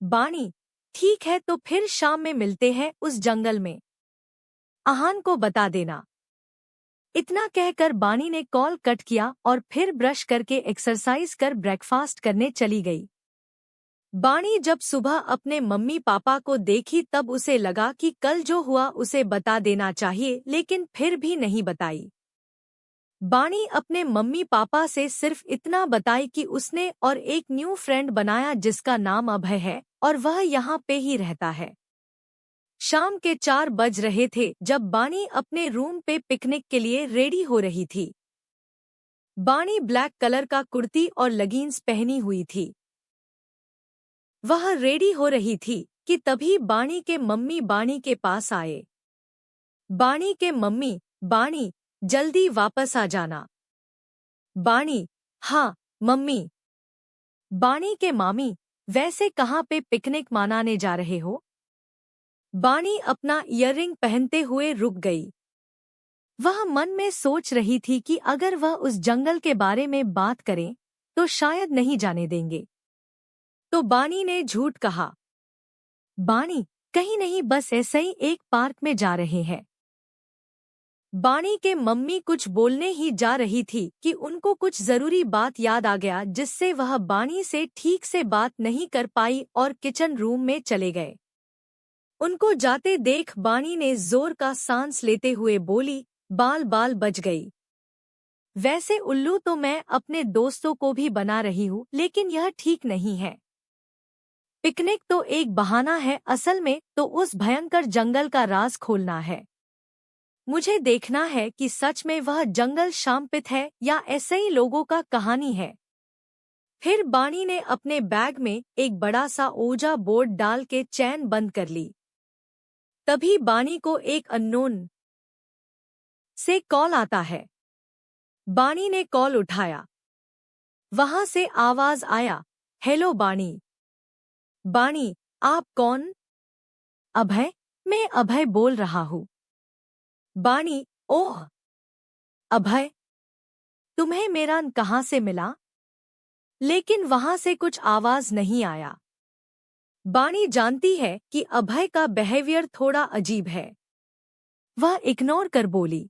बाणी, ठीक है तो फिर शाम में मिलते हैं उस जंगल में। आहान को बता देना। इतना कहकर बाणी ने कॉल कट किया और फिर ब्रश करके एक्सरसाइज कर ब्रेकफास्ट करने चली गई। बाणी जब सुबह अपने मम्मी पापा को देखी तब उसे लगा कि कल जो हुआ उसे बता देना चाहिए, लेकिन फिर भी नहीं बताई। बाणी अपने मम्मी पापा से सिर्फ इतना बताई कि उसने और एक न्यू फ्रेंड बनाया जिसका नाम अभय है और वह यहाँ पे ही रहता है। शाम के 4 बज रहे थे जब बाणी अपने रूम पे पिकनिक के लिए रेडी हो रही थी। बाणी ब्लैक कलर का कुर्ती और लेगिंग्स पहनी हुई थी। वह रेडी हो रही थी कि तभी बाणी के मम्मी बाणी के पास आए। बाणी के मम्मी, बाणी, जल्दी वापस आ जाना। बाणी, हाँ मम्मी। बाणी के मामी, वैसे कहाँ पे पिकनिक मनाने जा रहे हो? बाणी अपना ईयररिंग पहनते हुए रुक गई। वह मन में सोच रही थी कि अगर वह उस जंगल के बारे में बात करे तो शायद नहीं जाने देंगे। तो बाणी ने झूठ कहा। बाणी, कहीं नहीं, बस ऐसे ही एक पार्क में जा रहे हैं। बाणी के मम्मी कुछ बोलने ही जा रही थी कि उनको कुछ जरूरी बात याद आ गया जिससे वह बाणी से ठीक से बात नहीं कर पाई और किचन रूम में चले गए। उनको जाते देख बाणी ने जोर का सांस लेते हुए बोली, बाल बाल बच गई। वैसे उल्लू तो मैं अपने दोस्तों को भी बना रही हूँ, लेकिन यह ठीक नहीं है। पिकनिक तो एक बहाना है, असल में तो उस भयंकर जंगल का राज खोलना है। मुझे देखना है कि सच में वह जंगल शांपित है या ऐसे ही लोगों का कहानी है। फिर बाणी ने अपने बैग में एक बड़ा सा ओजा बोर्ड डाल के चैन बंद कर ली। तभी बाणी को एक अननोन से कॉल आता है। बाणी ने कॉल उठाया। वहां से आवाज आया, हेलो बाणी। बाणी, आप कौन? अभय, मैं अभय बोल रहा हूँ। बाणी, ओह अभय, तुम्हें मेरा कहाँ से मिला? लेकिन वहां से कुछ आवाज नहीं आया। बाणी जानती है कि अभय का बिहेवियर थोड़ा अजीब है। वह इग्नोर कर बोली,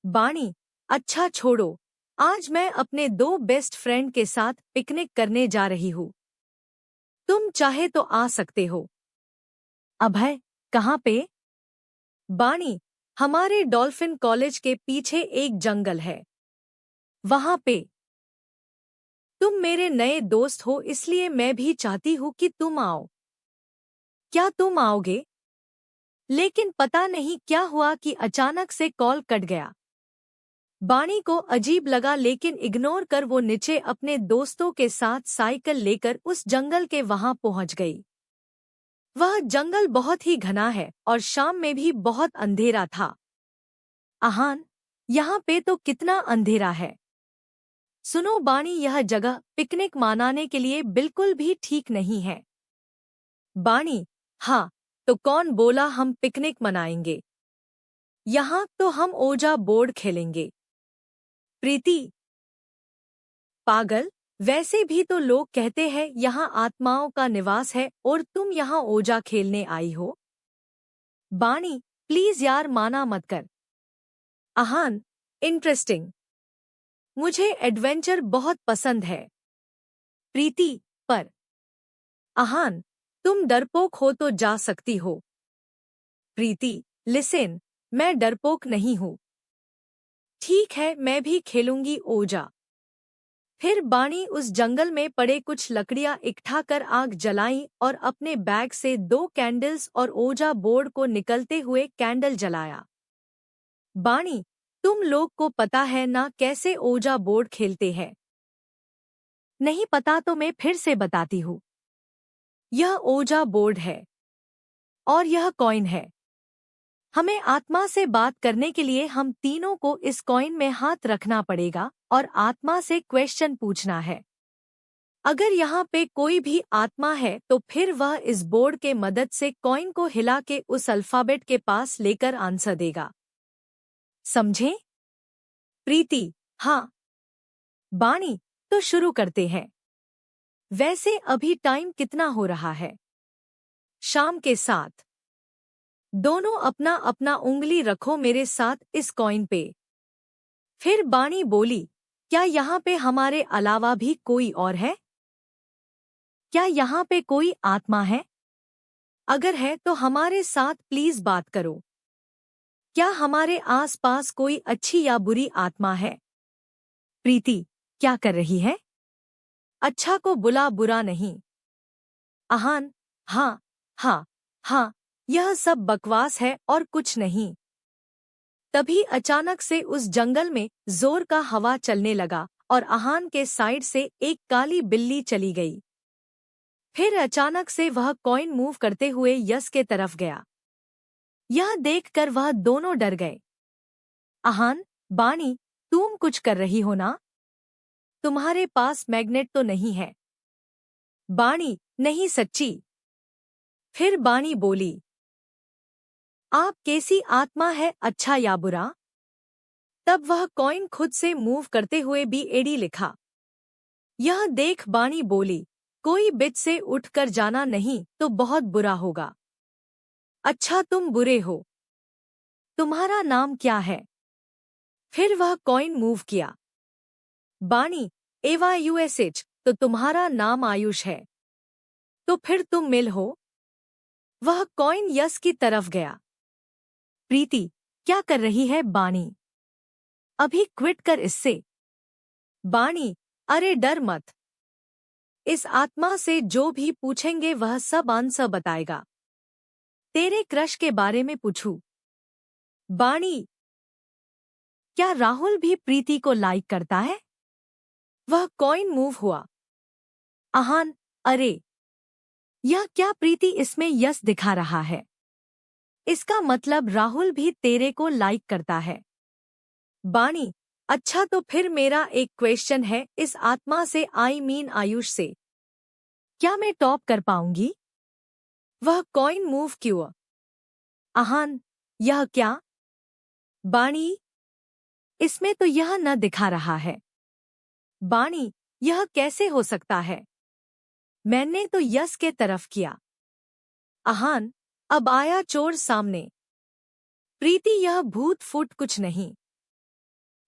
बाणी, अच्छा छोड़ो, आज मैं अपने 2 बेस्ट फ्रेंड के साथ पिकनिक करने जा रही हूँ। तुम चाहे तो आ सकते हो। अभय, कहाँ पे? बाणी, हमारे डॉल्फिन कॉलेज के पीछे एक जंगल है, वहां पे। तुम मेरे नए दोस्त हो इसलिए मैं भी चाहती हूँ कि तुम आओ। क्या तुम आओगे? लेकिन पता नहीं क्या हुआ कि अचानक से कॉल कट गया। बाणी को अजीब लगा, लेकिन इग्नोर कर वो नीचे अपने दोस्तों के साथ साइकिल लेकर उस जंगल के वहां पहुंच गई। वह जंगल बहुत ही घना है और शाम में भी बहुत अंधेरा था। आहान, यहाँ पे तो कितना अंधेरा है। सुनो बाणी, यह जगह पिकनिक मनाने के लिए बिल्कुल भी ठीक नहीं है। बाणी, हाँ, तो कौन बोला हम पिकनिक मनाएंगे? यहाँ तो हम ओजा बोर्ड खेलेंगे। प्रीति, पागल, वैसे भी तो लोग कहते हैं यहाँ आत्माओं का निवास है और तुम यहाँ ओजा खेलने आई हो। बाणी, प्लीज यार, माना मत कर। आहान, इंटरेस्टिंग, मुझे एडवेंचर बहुत पसंद है। प्रीति, पर आहान, तुम डरपोक हो तो जा सकती हो। प्रीति, लिसन, मैं डरपोक नहीं हूँ। ठीक है, मैं भी खेलूंगी ओजा। फिर बाणी उस जंगल में पड़े कुछ लकड़ियां इकट्ठा कर आग जलाई और अपने बैग से 2 कैंडल्स और ओजा बोर्ड को निकलते हुए कैंडल जलाया। बाणी, तुम लोग को पता है ना कैसे ओजा बोर्ड खेलते हैं? नहीं पता तो मैं फिर से बताती हूँ। यह ओजा बोर्ड है और यह कॉइन है। हमें आत्मा से बात करने के लिए हम तीनों को इस कॉइन में हाथ रखना पड़ेगा और आत्मा से क्वेश्चन पूछना है। अगर यहाँ पे कोई भी आत्मा है तो फिर वह इस बोर्ड के मदद से कॉइन को हिला के उस अल्फाबेट के पास लेकर आंसर देगा। समझे? प्रीति, हाँ। बाणी, तो शुरू करते हैं। वैसे अभी टाइम कितना हो रहा है? शाम के 7। दोनों अपना अपना उंगली रखो मेरे साथ इस कॉइन पे। फिर बानी बोली, क्या यहाँ पे हमारे अलावा भी कोई और है? क्या यहाँ पे कोई आत्मा है? अगर है तो हमारे साथ प्लीज बात करो। क्या हमारे आसपास कोई अच्छी या बुरी आत्मा है? प्रीति, क्या कर रही है? अच्छा को बुला, बुरा नहीं। आहान, हाँ, हाँ, हाँ, यह सब बकवास है और कुछ नहीं। तभी अचानक से उस जंगल में जोर का हवा चलने लगा और आहान के साइड से एक काली बिल्ली चली गई। फिर अचानक से वह कॉइन मूव करते हुए यस के तरफ गया। यह देखकर वह दोनों डर गए। आहान, बानी, तुम कुछ कर रही हो ना? तुम्हारे पास मैग्नेट तो नहीं है? बानी, नहीं सच्ची। फिर बानी बोली, आप कैसी आत्मा है, अच्छा या बुरा? तब वह कॉइन खुद से मूव करते हुए भी एडी लिखा। यह देख बानी बोली, कोई बिच से उठकर जाना नहीं तो बहुत बुरा होगा। अच्छा तुम बुरे हो। तुम्हारा नाम क्या है? फिर वह कॉइन मूव किया। बानी, AYUSH, तो तुम्हारा नाम आयुष है। तो फिर तुम मिल हो? वह कॉइन यस की तरफ गया। प्रीति, क्या कर रही है बानी? अभी क्विट कर इससे। बानी, अरे डर मत। इस आत्मा से जो भी पूछेंगे वह सब आंसर बताएगा। तेरे क्रश के बारे में पूछूं? बानी, क्या राहुल भी प्रीति को लाइक करता है? वह कॉइन मूव हुआ। आहान, अरे यह क्या प्रीति इसमें यस दिखा रहा है? इसका मतलब राहुल भी तेरे को लाइक करता है। बानी, अच्छा तो फिर मेरा एक क्वेश्चन है इस आत्मा से, आयुष से। क्या मैं टॉप कर पाऊंगी? वह कॉइन मूव क्यों? आहान, यह क्या? बानी, इसमें तो यह न दिखा रहा है। बानी, यह कैसे हो सकता है? मैंने तो यस के तरफ किया। आहान, अब आया चोर सामने। प्रीति, यह भूत फूट कुछ नहीं।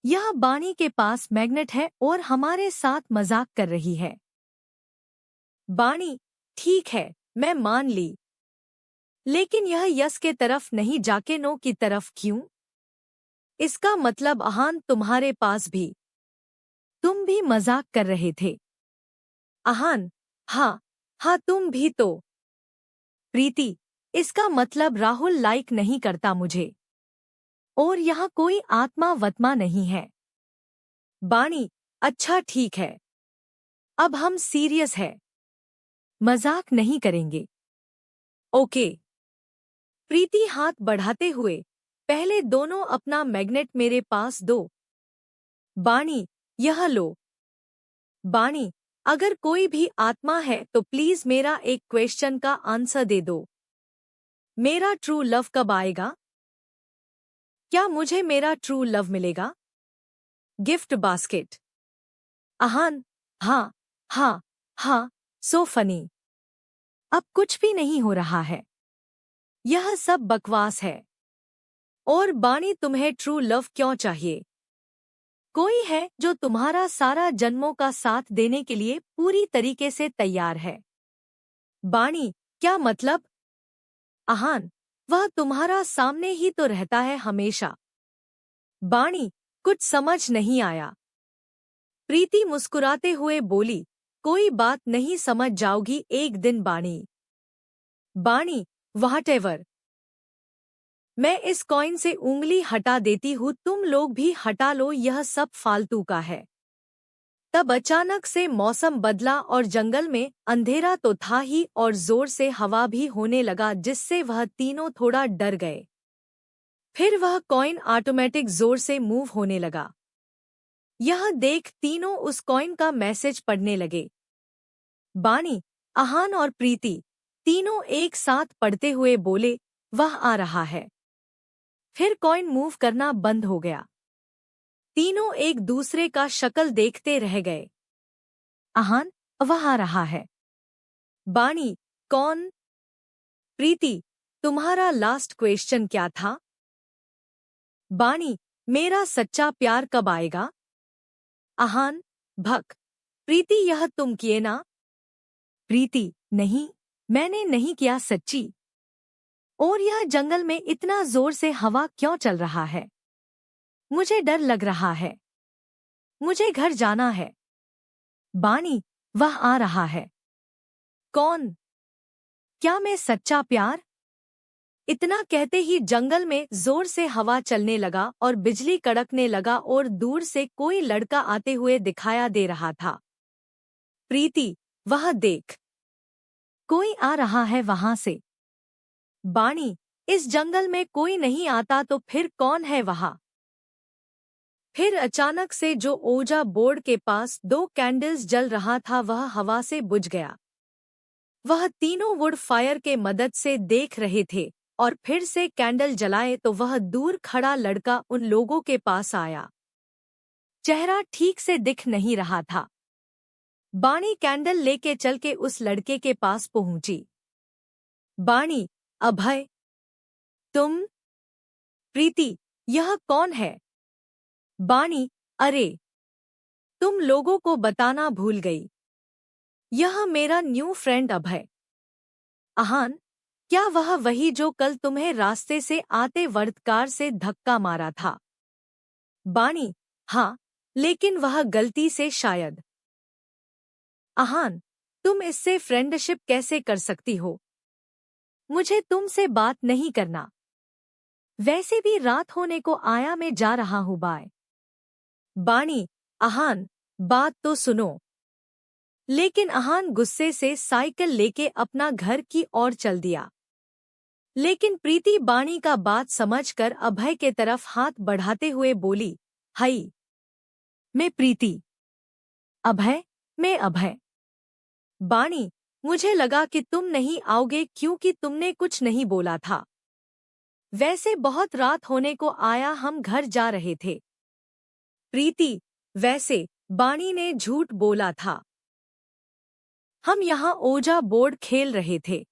यह बानी के पास मैग्नेट है और हमारे साथ मजाक कर रही है। बानी, ठीक है, मैं मान ली। लेकिन यह यस के तरफ नहीं जाके नो की तरफ क्यों? इसका मतलब आहान तुम्हारे पास भी। तुम भी मजाक कर रहे थे। आहान, हाँ, हाँ तुम भी तो। प्रीति, इसका मतलब राहुल लाइक नहीं करता मुझे। और यहाँ कोई आत्मा वत्मा नहीं है। बानी, अच्छा ठीक है। अब हम सीरियस है। मजाक नहीं करेंगे। ओके। प्रीति हाथ बढ़ाते हुए, पहले दोनों अपना मैग्नेट मेरे पास दो। बानी, यह लो। बानी, अगर कोई भी आत्मा है तो प्लीज मेरा एक क्वेश्चन का आंसर दे दो। मेरा ट्रू लव कब आएगा? क्या मुझे मेरा ट्रू लव मिलेगा? Gift basket. आहान, हाँ, हाँ, हाँ, सो फनी। अब कुछ भी नहीं हो रहा है। यह सब बकवास है। और बानी, तुम्हें ट्रू लव क्यों चाहिए? कोई है जो तुम्हारा सारा जन्मों का साथ देने के लिए पूरी तरीके से तैयार है। बानी, क्या मतलब? आहान, वह तुम्हारा सामने ही तो रहता है हमेशा। बानी, कुछ समझ नहीं आया। प्रीति मुस्कुराते हुए बोली, कोई बात नहीं, समझ जाओगी एक दिन बानी। बानी, व्हाटएवर। मैं इस कॉइन से उंगली हटा देती हूँ, तुम लोग भी हटा लो, यह सब फालतू का है। तब अचानक से मौसम बदला और जंगल में अंधेरा तो था ही और जोर से हवा भी होने लगा, जिससे वह तीनों थोड़ा डर गए। फिर वह कॉइन ऑटोमेटिक जोर से मूव होने लगा। यह देख तीनों उस कॉइन का मैसेज पढ़ने लगे। बानी, आहान और प्रीति तीनों एक साथ पढ़ते हुए बोले, वह आ रहा है। फिर कॉइन मूव करना बंद हो गया। तीनों एक दूसरे का शक्ल देखते रह गए। आहान, वह आ रहा है। बाणी, कौन? प्रीति, तुम्हारा लास्ट क्वेश्चन क्या था? बाणी, मेरा सच्चा प्यार कब आएगा? आहान, भक, प्रीति यह तुम किए ना? प्रीति, नहीं, मैंने नहीं किया सच्ची। और यह जंगल में इतना जोर से हवा क्यों चल रहा है? मुझे डर लग रहा है। मुझे घर जाना है। बाणी, वह आ रहा है। कौन? क्या मैं सच्चा प्यार? इतना कहते ही जंगल में जोर से हवा चलने लगा और बिजली कड़कने लगा और दूर से कोई लड़का आते हुए दिखाया दे रहा था। प्रीति, वह देख, कोई आ रहा है वहां से। बाणी, इस जंगल में कोई नहीं आता तो फिर कौन है वहां? फिर अचानक से जो ओजा बोर्ड के पास 2 कैंडल्स जल रहा था वह हवा से बुझ गया। वह तीनों वुड फायर के मदद से देख रहे थे और फिर से कैंडल जलाए तो वह दूर खड़ा लड़का उन लोगों के पास आया। चेहरा ठीक से दिख नहीं रहा था। बाणी कैंडल लेके चल के उस लड़के के पास पहुंची। बाणी, अभय, तुम? प्रीति, यह कौन है? बाणी, अरे, तुम लोगों को बताना भूल गई। यह मेरा न्यू फ्रेंड अभय। आहान, क्या वह वही जो कल तुम्हें रास्ते से आते वर्तकार से धक्का मारा था? बाणी, हाँ, लेकिन वह गलती से शायद। आहान, तुम इससे फ्रेंडशिप कैसे कर सकती हो? मुझे तुमसे बात नहीं करना। वैसे भी रात होने को आया, मैं जा रहा हूँ, बाय। बाणी, आहान, बात तो सुनो। लेकिन आहान गुस्से से साइकिल लेके अपना घर की ओर चल दिया। लेकिन प्रीति बाणी का बात समझकर अभय के तरफ हाथ बढ़ाते हुए बोली, हाई, मैं प्रीति। अभय, मैं अभय। बाणी, मुझे लगा कि तुम नहीं आओगे क्योंकि तुमने कुछ नहीं बोला था। वैसे बहुत रात होने को आया, हम घर जा रहे थे। प्रीति, वैसे बाणी ने झूठ बोला था। हम यहाँ ओजा बोर्ड खेल रहे थे।